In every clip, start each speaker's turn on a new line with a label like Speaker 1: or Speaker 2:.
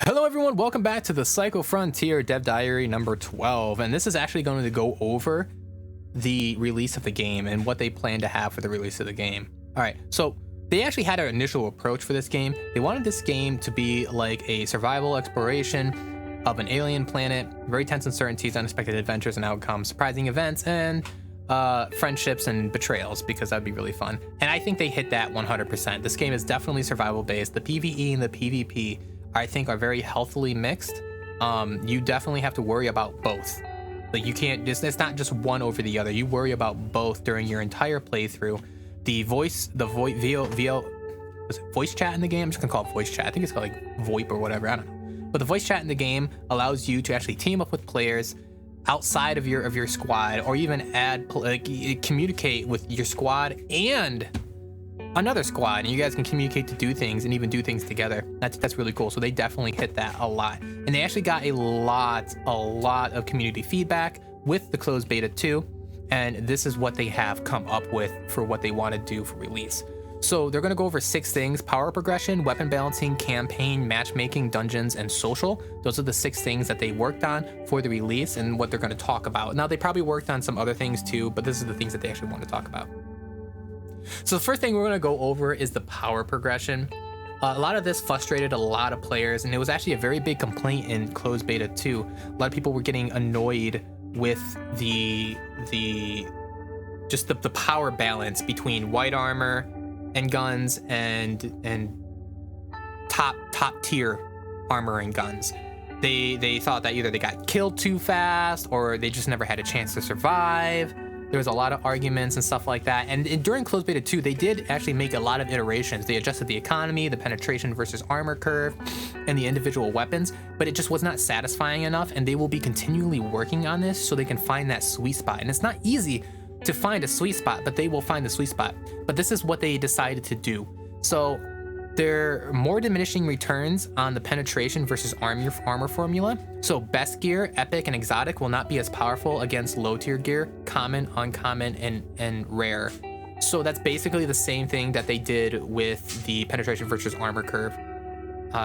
Speaker 1: Hello everyone, welcome back to the Psycho Frontier Dev Diary number 12, and this is actually going to go over the release of the game and what they plan to have for the release of the game. Alright, so they actually had an initial approach for this game. They wanted this game to be like a survival exploration of an alien planet, very tense uncertainties, unexpected adventures and outcomes, surprising events, and friendships and betrayals, because that'd be really fun. And I think they hit that 100%. This game is definitely survival based. The PvE and the PvP I think are very healthily mixed. You definitely have to worry about both. Like you can't just, it's not just one over the other. You worry about both during your entire playthrough. The voice chat in the game, I'm just gonna call it voice chat. I think it's called like VoIP or whatever, I don't know. But the voice chat in the game allows you to actually team up with players outside of your squad, or even communicate with your squad and another squad, and you guys can communicate to do things and even do things together. That's really cool. So they definitely hit that a lot, and they actually got a lot of community feedback with the closed beta 2, and this is what they have come up with for what they want to do for release. So they're going to go over 6 things: power progression, weapon balancing, campaign, matchmaking, dungeons, and social. Those are the 6 things that they worked on for the release and what they're going to talk about. Now they probably worked on some other things too, but this is the things that they actually want to talk about. So the first thing we're going to go over is the power progression. A lot of this frustrated a lot of players, and it was actually a very big complaint in closed beta 2. A lot of people were getting annoyed with the power balance between white armor and guns and top tier armor and guns. They thought that either they got killed too fast or they just never had a chance to survive. There was a lot of arguments and stuff like that. And during closed beta 2, they did actually make a lot of iterations. They adjusted the economy, the penetration versus armor curve, and the individual weapons, but it just was not satisfying enough, and they will be continually working on this so they can find that sweet spot. And it's not easy to find a sweet spot, but they will find the sweet spot. But this is what they decided to do. So there are more diminishing returns on the penetration versus armor formula. So best gear, epic, and exotic will not be as powerful against low tier gear, common, uncommon, and rare. So that's basically the same thing that they did with the penetration versus armor curve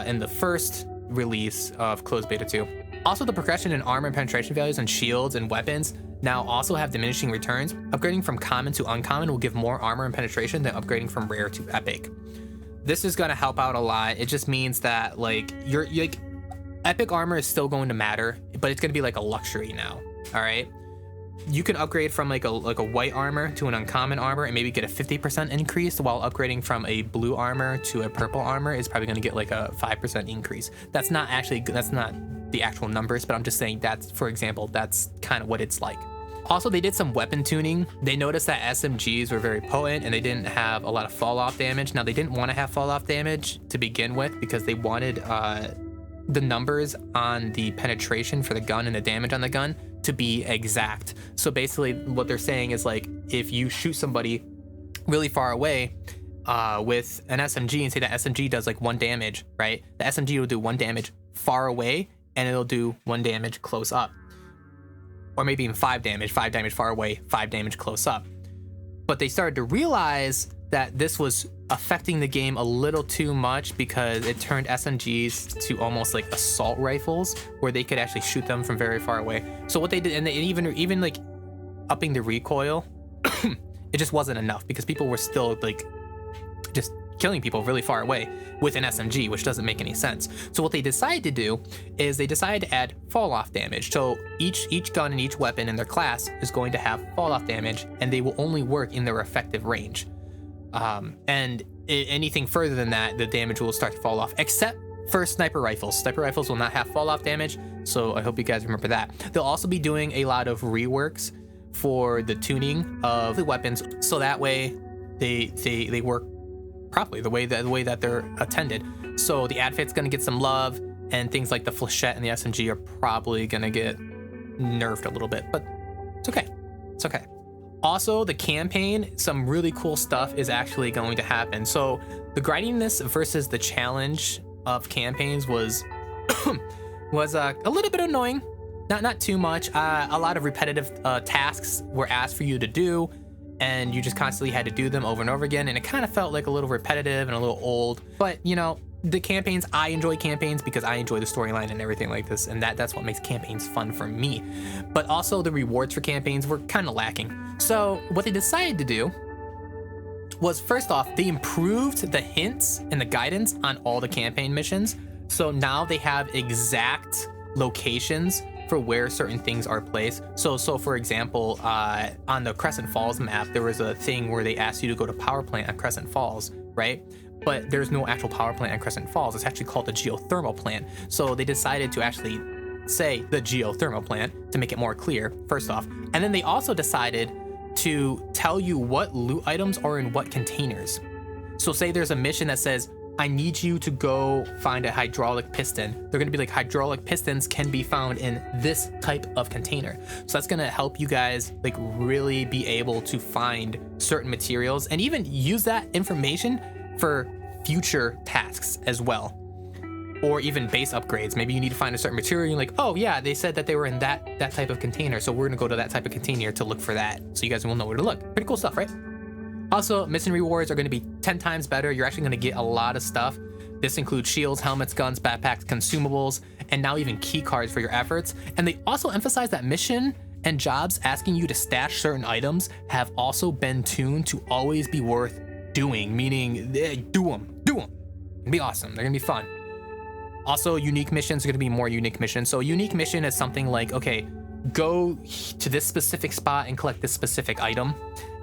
Speaker 1: in the first release of closed beta 2. Also, the progression in armor and penetration values and shields and weapons now also have diminishing returns. Upgrading from common to uncommon will give more armor and penetration than upgrading from rare to epic. This is going to help out a lot. It just means that like your epic armor is still going to matter, but it's going to be like a luxury now. All right, you can upgrade from like a white armor to an uncommon armor and maybe get a 50% increase, while upgrading from a blue armor to a purple armor is probably going to get like a 5% increase. That's not the actual numbers, but I'm just saying that's, for example, that's kind of what it's like. Also, they did some weapon tuning. They noticed that SMGs were very potent and they didn't have a lot of fall off damage. Now, they didn't want to have fall off damage to begin with because they wanted the numbers on the penetration for the gun and the damage on the gun to be exact. So basically what they're saying is, like, if you shoot somebody really far away with an SMG and say that SMG does like 1 damage, right? The SMG will do 1 damage far away and it'll do 1 damage close up. Or maybe even 5 damage far away, 5 damage close up. But they started to realize that this was affecting the game a little too much because it turned SMGs to almost like assault rifles, where they could actually shoot them from very far away. So what they did, and they even like upping the recoil, it just wasn't enough because people were still like just killing people really far away with an SMG, which doesn't make any sense. So what they decided to do is they decided to add fall off damage. So each gun and each weapon in their class is going to have fall off damage, and they will only work in their effective range. Anything further than that, the damage will start to fall off, except for sniper rifles. Sniper rifles will not have fall off damage, so I hope you guys remember that. They'll also be doing a lot of reworks for the tuning of the weapons, so that way they work properly the way that they're attended. So the outfit's gonna get some love, and things like the flechette and the SMG are probably gonna get nerfed a little bit, but it's okay. It's okay. Also, the campaign, some really cool stuff is actually going to happen. So the grindiness versus the challenge of campaigns was a little bit annoying. Not too much. A lot of repetitive tasks were asked for you to do, and you just constantly had to do them over and over again, and it kind of felt like a little repetitive and a little old. But you know, the campaigns, I enjoy campaigns because I enjoy the storyline and everything like this, and that's what makes campaigns fun for me. But also the rewards for campaigns were kind of lacking. So what they decided to do was, first off, they improved the hints and the guidance on all the campaign missions. So now they have exact locations for where certain things are placed. So for example, on the Crescent Falls map, there was a thing where they asked you to go to power plant at Crescent Falls, right? But there's no actual power plant at Crescent Falls. It's actually called the geothermal plant. So they decided to actually say the geothermal plant to make it more clear, first off. And then they also decided to tell you what loot items are in what containers. So say there's a mission that says, I need you to go find a hydraulic piston. They're gonna be like, hydraulic pistons can be found in this type of container. So that's gonna help you guys like really be able to find certain materials and even use that information for future tasks as well. Or even base upgrades. Maybe you need to find a certain material and you're like, oh yeah, they said that they were in that type of container. So we're gonna go to that type of container to look for that. So you guys will know where to look. Pretty cool stuff, right? Also, mission rewards are going to be 10 times better. You're actually going to get a lot of stuff. This includes shields, helmets, guns, backpacks, consumables, and now even key cards for your efforts. And they also emphasize that mission and jobs asking you to stash certain items have also been tuned to always be worth doing, meaning do them. It'll be awesome. They're going to be fun. Also, unique missions are going to be more unique missions. So a unique mission is something like, okay, go to this specific spot and collect this specific item.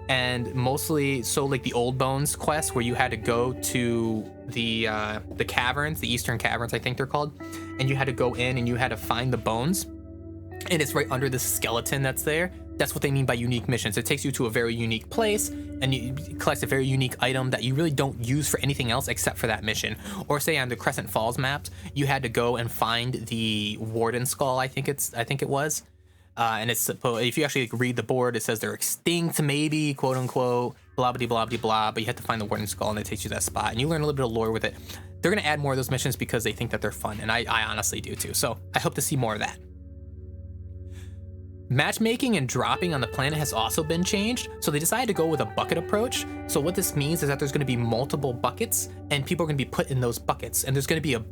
Speaker 1: And mostly, so like the Old Bones quest where you had to go to the caverns, the Eastern Caverns, I think they're called, and you had to go in and you had to find the bones, and it's right under the skeleton that's there. That's what they mean by unique missions. It takes you to a very unique place and you collect a very unique item that you really don't use for anything else except for that mission. Or say on the Crescent Falls maps, you had to go and find the Warden skull, I think it was. And it's supposed, if you actually read the board, it says they're extinct, maybe, quote unquote, blah, blah, blah, blah, blah, but you have to find the Warden skull and it takes you to that spot and you learn a little bit of lore with it. They're going to add more of those missions because they think that they're fun, and I honestly do too. So I hope to see more of that. Matchmaking and dropping on the planet has also been changed. So they decided to go with a bucket approach. So what this means is that there's going to be multiple buckets and people are going to be put in those buckets, and there's going to be a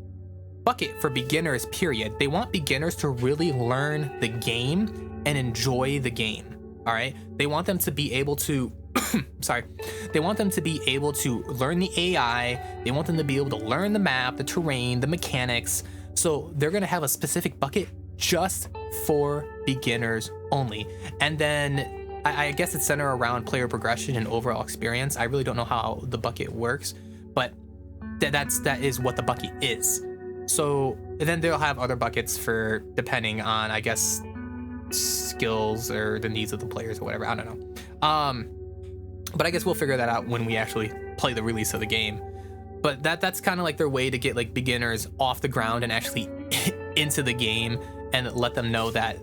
Speaker 1: bucket for beginners, period. They want beginners to really learn the game and enjoy the game. All right. They want them to be able to they want them to be able to learn the AI. They want them to be able to learn the map, the terrain, the mechanics. So they're going to have a specific bucket just for beginners only. And then I guess it's centered around player progression and overall experience. I really don't know how the bucket works, but that is what the bucket is. So then they'll have other buckets for depending on, I guess, skills or the needs of the players or whatever. I don't know. But I guess we'll figure that out when we actually play the release of the game. But that's kind of like their way to get like beginners off the ground and actually into the game and let them know that,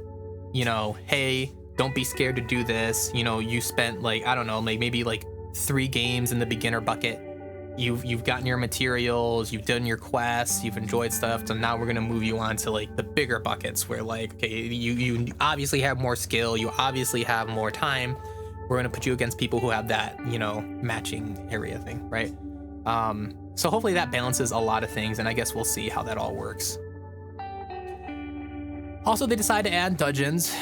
Speaker 1: you know, hey, don't be scared to do this. You know, you spent like, I don't know, like maybe like 3 games in the beginner bucket. You've gotten your materials, you've done your quests, you've enjoyed stuff. So now we're gonna move you on to like the bigger buckets where like, okay, you obviously have more skill, you obviously have more time. We're gonna put you against people who have that, you know, matching area thing, right? So hopefully that balances a lot of things, and I guess we'll see how that all works. Also, they decided to add dungeons.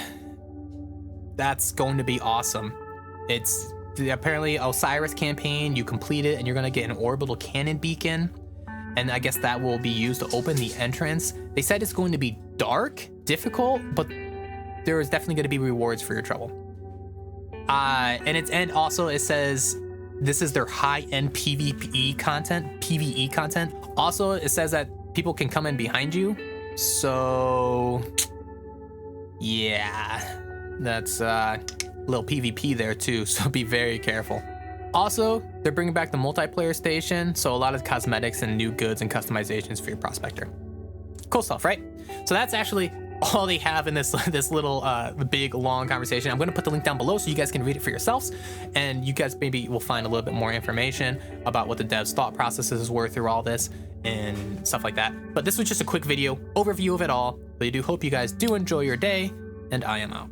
Speaker 1: That's going to be awesome. It's apparently Osiris campaign, you complete it and you're gonna get an orbital cannon beacon, and I guess that will be used to open the entrance. They said it's going to be dark, difficult, but there is definitely going to be rewards for your trouble. And also it says this is their high-end PvE content. Also, it says that people can come in behind you. So yeah, that's little PvP there too, so be very careful. Also, they're bringing back the multiplayer station, so a lot of cosmetics and new goods and customizations for your prospector. Cool stuff, right? So that's actually all they have in this little big long conversation. I'm going to put the link down below so you guys can read it for yourselves, and you guys maybe will find a little bit more information about what the devs' thought processes were through all this and stuff like that. But this was just a quick video overview of it all. But I do hope you guys do enjoy your day, and I am out.